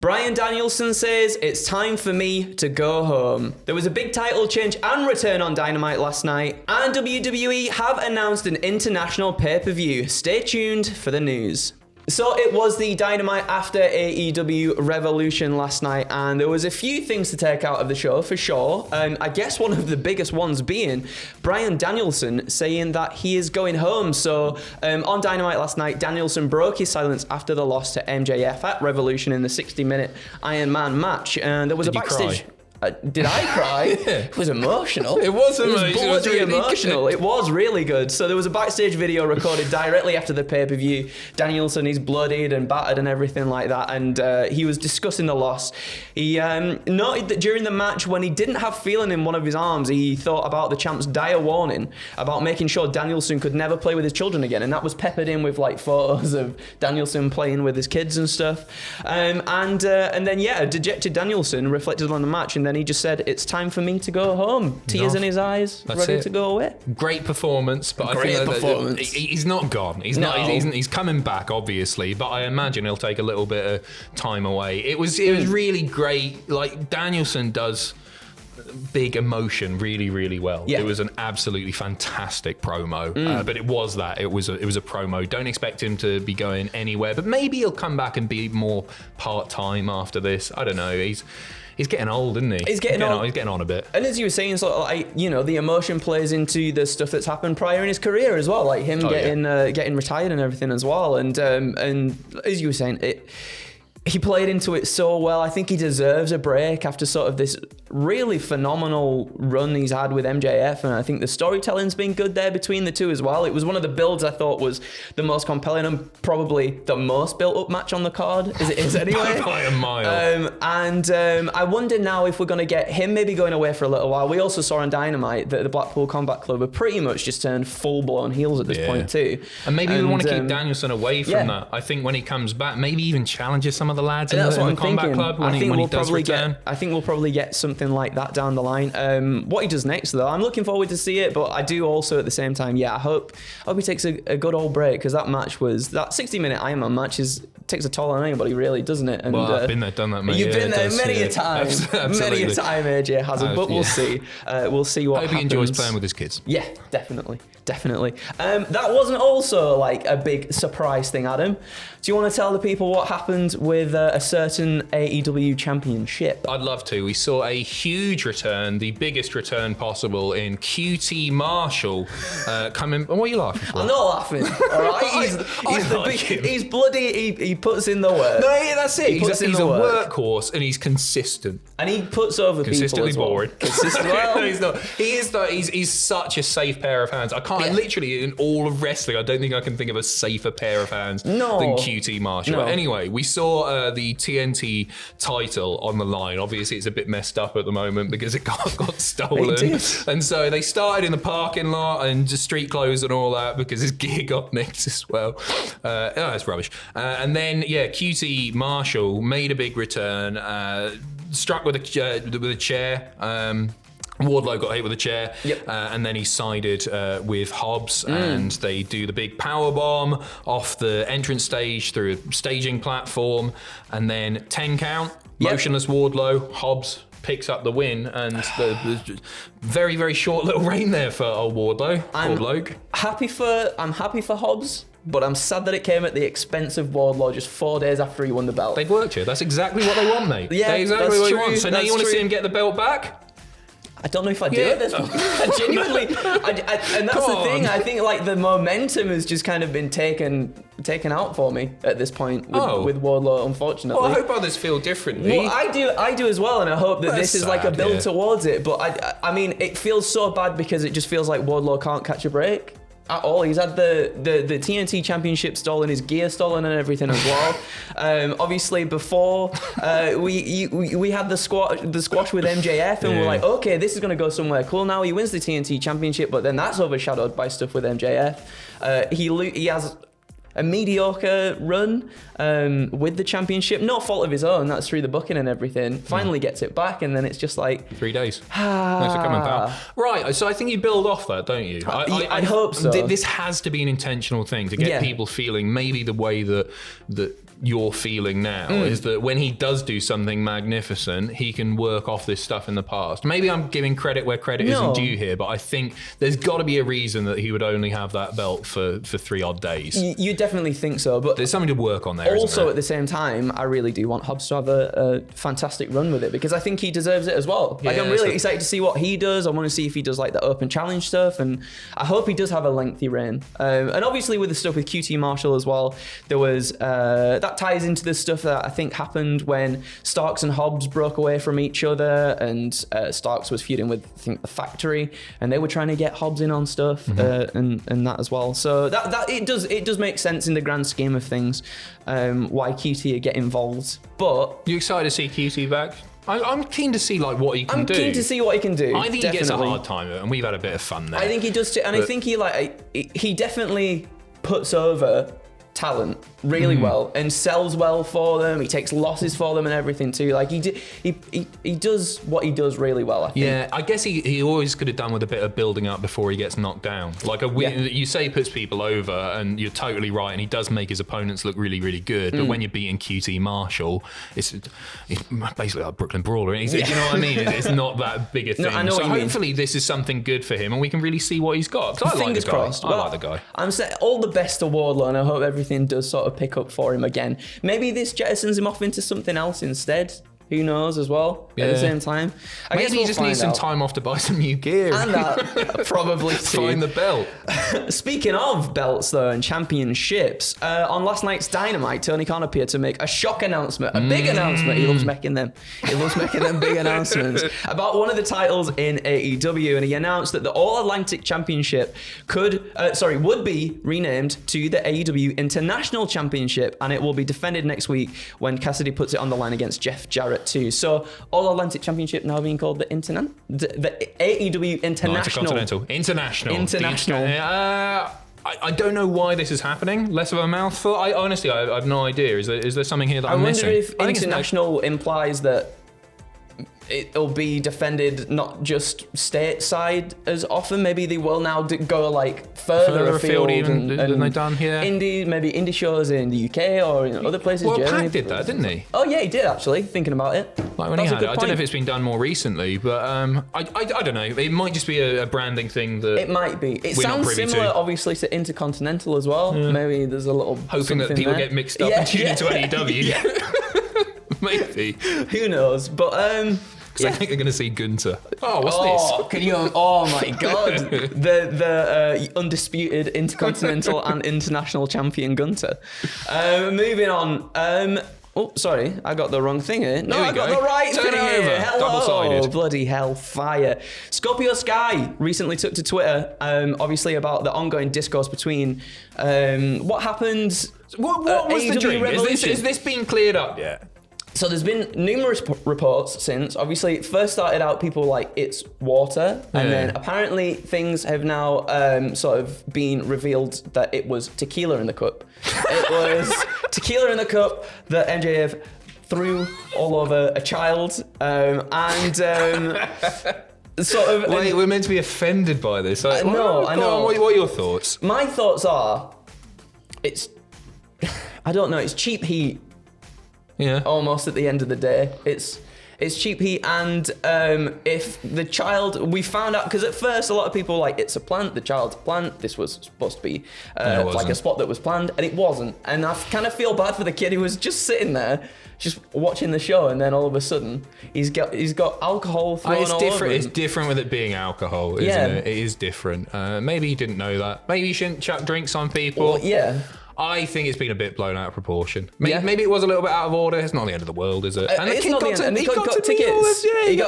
Bryan Danielson says, it's time for me to go home. There was a big title change and return on Dynamite last night, and WWE have announced an international pay-per-view. Stay tuned for the news. So it was the Dynamite after AEW Revolution last night, and there was a few things to take out of the show for sure. I guess one of the biggest ones being Bryan Danielson saying that he is going home. So on Dynamite last night, Danielson broke his silence after the loss to MJF at Revolution in the 60-minute Iron Man match, and there was a backstage. Did I cry? Yeah. It was emotional. It was emotional. It was bloody emotional. It was really good. So there was a backstage video recorded directly after the pay-per-view. Danielson, he's bloodied and battered and everything like that, and he was discussing the loss. He noted that during the match, when he didn't have feeling in one of his arms, he thought about the champ's dire warning about making sure Danielson could never play with his children again, and that was peppered in with like photos of Danielson playing with his kids and stuff. And then a dejected Danielson reflected on the match, and then he just said, it's time for me to go home. Tears in his eyes, ready to go away. Great performance, but I think that he's not gone. He's coming back, obviously, but I imagine he'll take a little bit of time away. It was really great. Like, Danielson does big emotion really, really well. Yeah. It was an absolutely fantastic promo, but it was a promo. Don't expect him to be going anywhere, but maybe he'll come back and be more part-time after this. I don't know. He's getting old, isn't he? He's getting on a bit. And as you were saying, sort of like, the emotion plays into the stuff that's happened prior in his career as well, like him getting retired and everything as well. And as you were saying, he played into it so well. I think he deserves a break after sort of this really phenomenal run he's had with MJF, and I think the storytelling's been good there between the two as well. It was one of the builds I thought was the most compelling and probably the most built-up match on the card, as it is anyway. By a mile. I wonder now if we're going to get him maybe going away for a little while. We also saw on Dynamite that the Blackpool Combat Club have pretty much just turned full-blown heels at this point too. And maybe we want to keep Danielson away from that. I think when he comes back, maybe even challenges some of the lads in the Combat Club when he does return. I think we'll probably get something like that down the line. What he does next, though, I'm looking forward to see it, but I do also at the same time, I hope he takes a good old break, because that 60-minute Iron Man match takes a toll on anybody, really, doesn't it? And, I've been there, done that, mate. You've been there many a time. Many a time, AJ has it, but we'll see. We'll see what happens. I hope he enjoys playing with his kids. Yeah, definitely. That wasn't also like a big surprise thing, Adam. Do you want to tell the people what happened with a certain AEW championship? I'd love to. We saw a huge return, the biggest return possible in QT Marshall coming. What are you laughing for? I'm not laughing. All right, he's bloody. He puts in the work. No, that's it. He's a workhorse, and he's consistent. And he puts over consistently people as well. Boring. Consistently boring. No, he's not. He is though. He's such a safe pair of hands. I can't. Literally, in all of wrestling, I don't think I can think of a safer pair of hands than QT Marshall. No. But anyway, we saw the TNT title on the line. Obviously, it's a bit messed up at the moment because it got stolen. And so they started in the parking lot and just street clothes and all that because his gear got nicked as well. That's rubbish. And then, QT Marshall made a big return, struck with a chair. Wardlow got hit with a chair, and then he sided with Hobbs, and they do the big power bomb off the entrance stage through a staging platform, and then 10 count, motionless Wardlow, Hobbs picks up the win, and the very, very short little reign there for old Wardlow. I'm happy for Hobbs, but I'm sad that it came at the expense of Wardlow just 4 days after he won the belt. They've worked here. That's exactly what they want, mate. Yeah, that's exactly what they want. So now you want to see him get the belt back? I don't know if I do at this point. Genuinely, and that's the thing. I think like the momentum has just kind of been taken out for me at this point with Wardlow, unfortunately. Well, I hope others feel differently. Well, I do as well, and I hope that this is like a build towards it. But I mean, it feels so bad because it just feels like Wardlow can't catch a break at all. He's had the TNT Championship stolen, his gear stolen, and everything as well. Obviously, before we had the squash with MJF, and we're like, okay, this is going to go somewhere cool. Now he wins the TNT Championship, but then that's overshadowed by stuff with MJF. He has a mediocre run with the championship, no fault of his own, that's through the booking and everything. Finally gets it back, and then it's just like 3 days. Thanks for coming, pal. Right, so I think you build off that, don't you? I hope so. This has to be an intentional thing to get people feeling maybe the way that you're feeling now is that when he does do something magnificent, he can work off this stuff in the past. Maybe I'm giving credit where credit isn't due here, but I think there's got to be a reason that he would only have that belt for 3 odd days. You definitely think so, but there's something to work on there. Also, at the same time, I really do want Hobbs to have a fantastic run with it because I think he deserves it as well. Like, I'm really excited to see what he does. I want to see if he does like the open challenge stuff, and I hope he does have a lengthy reign. And obviously, with the stuff with QT Marshall as well, there was that ties into the stuff that I think happened when Starks and Hobbs broke away from each other, and Starks was feuding with, I think, the Factory, and they were trying to get Hobbs in on stuff and that as well. So that it does make sense in the grand scheme of things why QT would get involved. But you excited to see QT back? I'm keen to see like what he can do. I'm keen to see what he can do. I think he gets a hard time of it, and we've had a bit of fun there. I think he does too, and I think he definitely puts over talent really well and sells well for them. He takes losses for them and everything too. Like he does what he does really well, I think. Yeah, I guess he always could have done with a bit of building up before he gets knocked down. Like you say he puts people over, and you're totally right, and he does make his opponents look really, really good. But when you're beating QT Marshall, it's basically like Brooklyn Brawler. You know what I mean? It's not that big a thing. No, I know so what you hopefully mean. This is something good for him, and we can really see what he's got. I Fingers crossed. I like the guy. I'm saying all the best to Wardlow, and I hope everything does sort of pick up for him again. Maybe this jettisons him off into something else instead. Who knows as well at the same time. I guess he just needs some time off to buy some new gear. And that, probably too. Find the belt. Speaking of belts though and championships, on last night's Dynamite, Tony Khan appeared to make a shock announcement, a big announcement. He loves making them. He loves making them big announcements about one of the titles in AEW, and he announced that the All Atlantic Championship would be renamed to the AEW International Championship, and it will be defended next week when Cassidy puts it on the line against Jeff Jarrett too. So All Atlantic Championship now being called the AEW International. International. I don't know why this is happening. Less of a mouthful. I honestly have no idea. Is there something here that I'm missing? I wonder if international implies that it'll be defended not just stateside as often. Maybe they will now go like further afield even than they've done here. Indie shows in the UK or in other places. Well, Germany. Pac did that, didn't he? Oh yeah, he did actually. Thinking about it, like when he had it. I don't know if it's been done more recently, but I don't know. It might just be a branding thing that it might be. It sounds similar, obviously, to Intercontinental as well. Yeah. Maybe there's a little hoping that people get mixed up and tune into AEW. Maybe. Who knows? But because I think they're going to see Gunther. Oh, what's this? Can you? Oh my God! the undisputed Intercontinental and International Champion Gunther. Moving on. Oh, sorry, I got the wrong thing here. No, I got the right thing here. Hello, double-sided. Bloody hellfire. Scorpio Sky recently took to Twitter, obviously about the ongoing discourse between what happened. What was the dream? Is this being cleared up yet? So there's been numerous reports since. Obviously, it first started out people like it's water, and then apparently things have now sort of been revealed that it was tequila in the cup. It was tequila in the cup that MJF threw all over a child, and sort of. Wait, we're meant to be offended by this. I know. What are your thoughts? My thoughts are, I don't know. It's cheap heat. Yeah. Almost at the end of the day, it's cheap heat, and if the child, we found out, because at first a lot of people were like, it's a plant, the child's a plant, this was supposed to be like a spot that was planned, and it wasn't. And I kind of feel bad for the kid who was just sitting there, just watching the show, and then all of a sudden he's got alcohol thrown all over him. It's different with it being alcohol, isn't it? It is different. Maybe he didn't know that. Maybe you shouldn't chuck drinks on people. Well, yeah. I think it's been a bit blown out of proportion. Maybe it was a little bit out of order. It's not the end of the world, is it? And it's not the end. And he got tickets.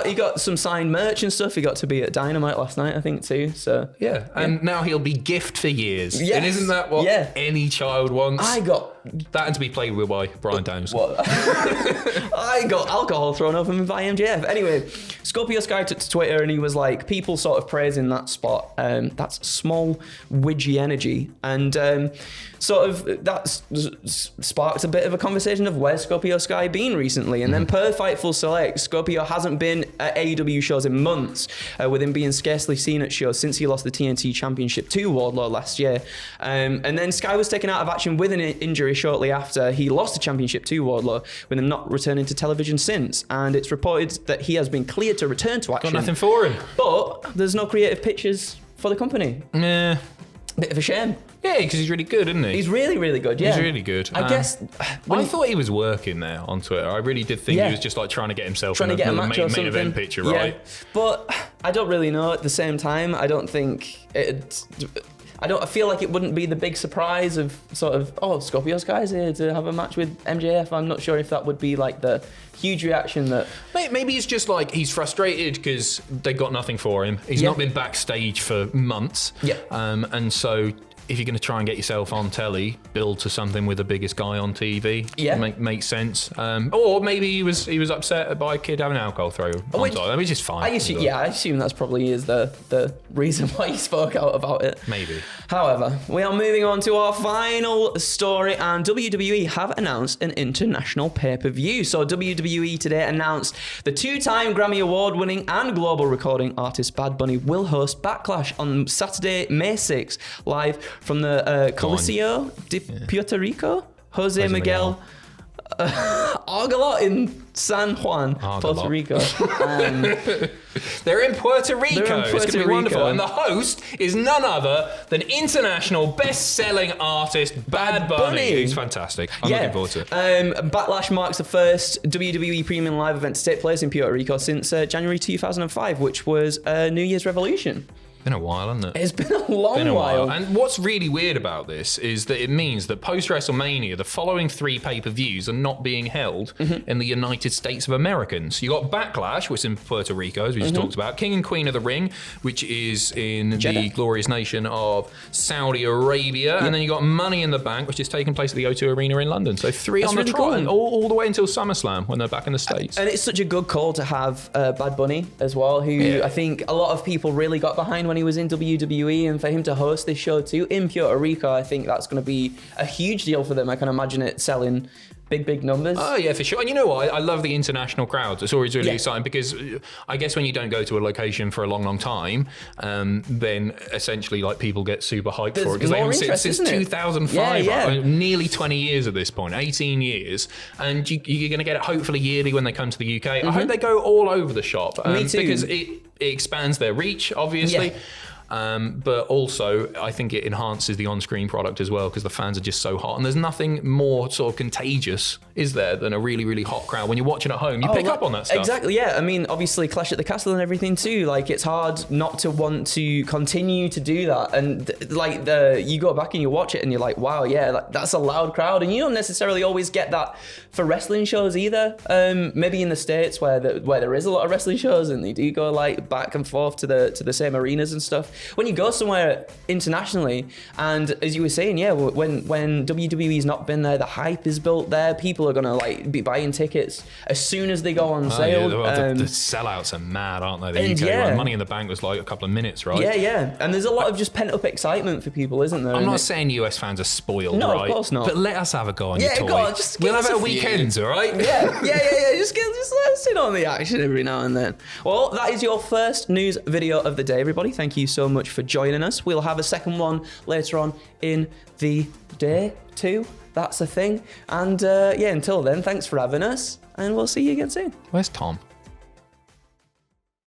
He got some signed merch and stuff. He got to be at Dynamite last night, I think, too. So and now he'll be gift for years. Yes. And isn't that what any child wants? I got that, and to be played with by Bryan Danielson. I He got alcohol thrown over him by MJF. Anyway, Scorpio Sky took to Twitter and he was like, people sort of praising that spot. That's small, widgy energy. And sort of that sparked a bit of a conversation of where's Scorpio Sky been recently. And then per Fightful Select, Scorpio hasn't been at AEW shows in months, with him being scarcely seen at shows since he lost the TNT Championship to Wardlow last year. And then Sky was taken out of action with an injury shortly after he lost the championship to Wardlow, with him not returning to television since. And it's reported that he has been cleared to return to action. Got nothing for him. But there's no creative pictures for the company. Yeah. Bit of a shame. Yeah, because he's really good, isn't he? He's really, really good, yeah. He's really good. I guess... I thought he was working there on Twitter. I really did think he was just like trying to get himself in the main event picture, right? But I don't really know at the same time. I don't think I feel like it wouldn't be the big surprise of sort of, Scorpio Sky's here to have a match with MJF. I'm not sure if that would be like the huge reaction that... Maybe it's just like he's frustrated because they got nothing for him. He's not been backstage for months. Yeah. And so if you're going to try and get yourself on telly, build to something with the biggest guy on TV. Yeah. Makes sense. Or maybe he was upset by a kid having alcohol thrown on top, which is fine. I assume that's probably is the reason why he spoke out about it. Maybe. However, we are moving on to our final story, and WWE have announced an international pay-per-view. So WWE today announced the two-time Grammy Award-winning and global recording artist Bad Bunny will host Backlash on Saturday, May 6th, live from the Coliseo de Puerto Rico. Jose Miguel Argalot in San Juan, Puerto Rico. They're in Puerto Rico. It's going to be wonderful. And the host is none other than international best-selling artist Bad Bunny. He's fantastic. I'm looking forward to it. Backlash marks the first WWE premium live event to take place in Puerto Rico since January 2005, which was New Year's Revolution. Been a while, hasn't it? It's been a long while. And what's really weird about this is that it means that post-WrestleMania, the following 3 pay-per-views are not being held in the United States of Americans. You got Backlash, which is in Puerto Rico, as we just talked about. King and Queen of the Ring, which is in the glorious nation of Saudi Arabia. And then you got Money in the Bank, which is taking place at the O2 Arena in London. So 3 on the trot, and all the way until SummerSlam when they're back in the States. And it's such a good call to have Bad Bunny as well, who I think a lot of people really got behind when he was in WWE, and for him to host this show too in Puerto Rico, I think that's going to be a huge deal for them. I can imagine it selling big numbers. Oh yeah, for sure. And you know what? I love the international crowds. It's always really exciting because I guess when you don't go to a location for a long time, then essentially like people get super hyped for it because they haven't seen it since 2005, nearly 20 years at this point, 18 years, and you're going to get it hopefully yearly when they come to the UK. I hope they go all over the shop. Me too. Because it expands their reach, obviously. But also, I think it enhances the on-screen product as well because the fans are just so hot. And there's nothing more sort of contagious, is there, than a really, really hot crowd. When you're watching at home, you pick up on that stuff. Exactly, yeah. I mean, obviously, Clash at the Castle and everything too. Like, it's hard not to want to continue to do that. And you go back and you watch it and you're like, wow, that's a loud crowd. And you don't necessarily always get that for wrestling shows either. Maybe in the States where there is a lot of wrestling shows and they do go like back and forth to the same arenas and stuff. When you go somewhere internationally, and as you were saying, when WWE's not been there, the hype is built there. People are gonna like be buying tickets as soon as they go on sale. The sellouts are mad, aren't they? The UK one, Money in the Bank was like a couple of minutes, right? Yeah. And there's a lot of just pent up excitement for people, isn't there? I'm not saying US fans are spoiled, no, right? of course not. But let us have a go on your toy. Go on, we'll have it at weekends, all right? Yeah. Just let us in on the action every now and then. Well, that is your first news video of the day, everybody. Thank you so much for joining us. We'll have a second one later on in the day too. That's a thing. And until then, thanks for having us, and we'll see you again soon. Where's Tom?